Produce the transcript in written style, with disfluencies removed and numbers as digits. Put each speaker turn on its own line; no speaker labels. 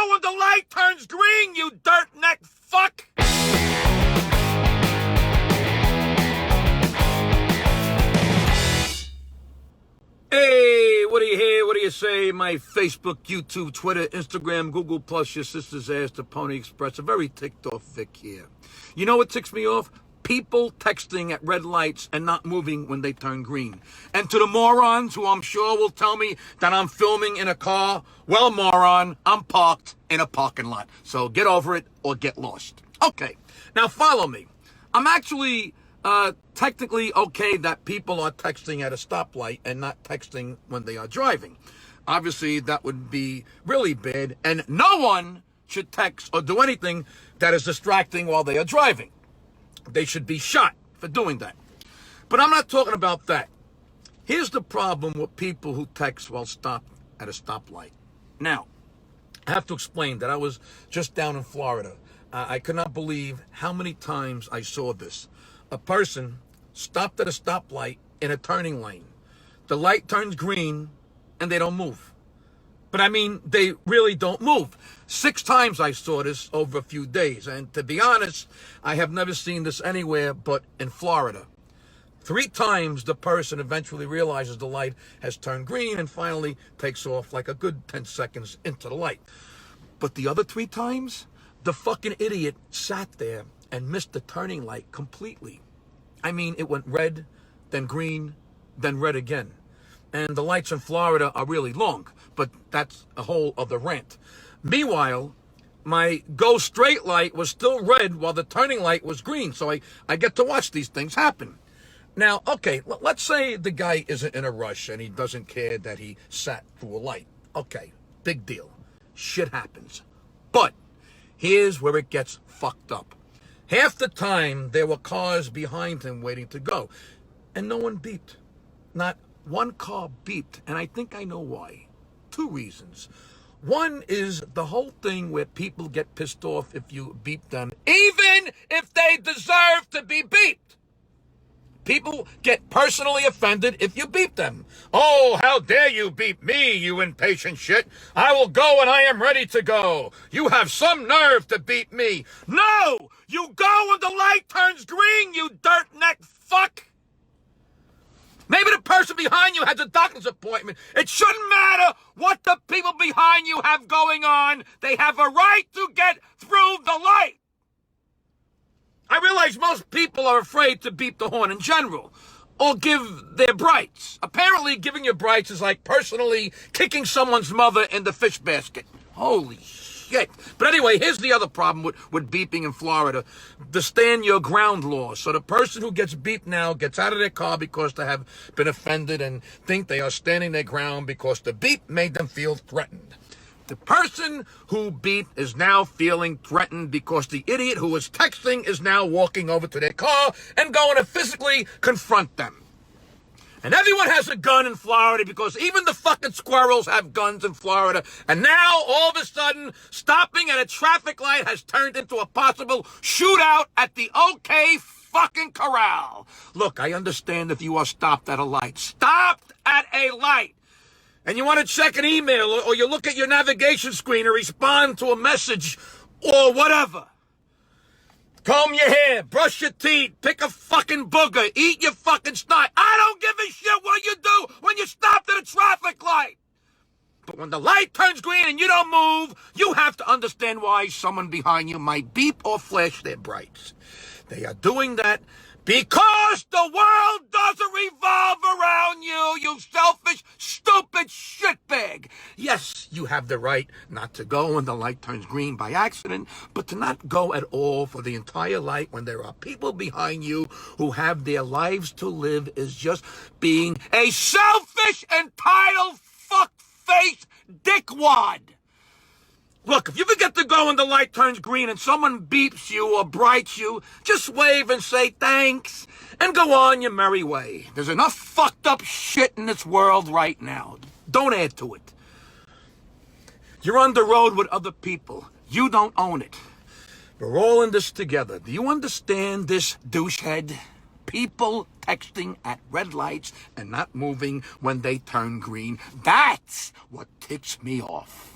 when the light turns green, you dirt neck fuck! Hey, what do you hear? What do you say? My Facebook, YouTube, Twitter, Instagram, Google+, your sister's ass, the Pony Express. A very ticked off Vic here. You know what ticks me off? People texting at red lights and not moving when they turn green. And to the morons who I'm sure will tell me that I'm filming in a car, well, moron, I'm parked in a parking lot. So get over it or get lost. Okay, now follow me. I'm actually technically okay that people are texting at a stoplight and not texting when they are driving. Obviously, that would be really bad, and no one should text or do anything that is distracting while they are driving. They should be shot for doing that. But I'm not talking about that. Here's the problem with people who text while stopped at a stoplight. Now, I have to explain that I was just down in Florida. I could not believe how many times I saw this. A person stopped at a stoplight in a turning lane. The light turns green and they don't move. But I mean, they really don't move. 6 times I saw this over a few days. And to be honest, I have never seen this anywhere but in Florida. 3 times the person eventually realizes the light has turned green and finally takes off like a good 10 seconds into the light. But the other 3 times, the fucking idiot sat there and missed the turning light completely. I mean, it went red, then green, then red again. And the lights in Florida are really long, but that's a whole other rant. Meanwhile, my go straight light was still red while the turning light was green, so I get to watch these things happen. Now, okay, let's say the guy isn't in a rush and he doesn't care that he sat through a light. Okay, big deal. Shit happens. But here's where it gets fucked up. Half the time, there were cars behind him waiting to go, and no one beeped. Not one car beeped, and I think I know why. 2 reasons. One is the whole thing where people get pissed off if you beep them, even if they deserve to be beeped. People get personally offended if you beep them. Oh, how dare you beep me, you impatient shit. I will go and I am ready to go. You have some nerve to beep me. No! You go when the light turns green, you dirt neck fuck! Maybe the person behind you has a doctor's appointment. It shouldn't matter what the people behind you have going on. They have a right to get through the light. I realize most people are afraid to beep the horn in general or give their brights. Apparently, giving your brights is like personally kicking someone's mother in the fish basket. Holy shit. But anyway, here's the other problem with beeping in Florida. The stand your ground law. So the person who gets beeped now gets out of their car because they have been offended and think they are standing their ground because the beep made them feel threatened. The person who beeped is now feeling threatened because the idiot who was texting is now walking over to their car and going to physically confront them. And everyone has a gun in Florida because even the fucking squirrels have guns in Florida. And now, all of a sudden, stopping at a traffic light has turned into a possible shootout at the OK fucking Corral. Look, I understand if you are stopped at a light. Stopped at a light. And you want to check an email, or you look at your navigation screen or respond to a message, or whatever. Comb your hair, brush your teeth, pick a fucking booger, eat your fucking snot. I don't give a shit what you do when you stop at a traffic light. But when the light turns green and you don't move, you have to understand why someone behind you might beep or flash their brights. They are doing that because the world doesn't revolve around you, you selfish, stupid shitbag. Yes, you have the right not to go when the light turns green by accident, but to not go at all for the entire light when there are people behind you who have their lives to live is just being a selfish, entitled, fuck-faced dickwad. Look, if you forget to go when the light turns green and someone beeps you or brights you, just wave and say thanks and go on your merry way. There's enough fucked up shit in this world right now. Don't add to it. You're on the road with other people. You don't own it. We're all in this together. Do you understand this, douchehead? People texting at red lights and not moving when they turn green. That's what ticks me off.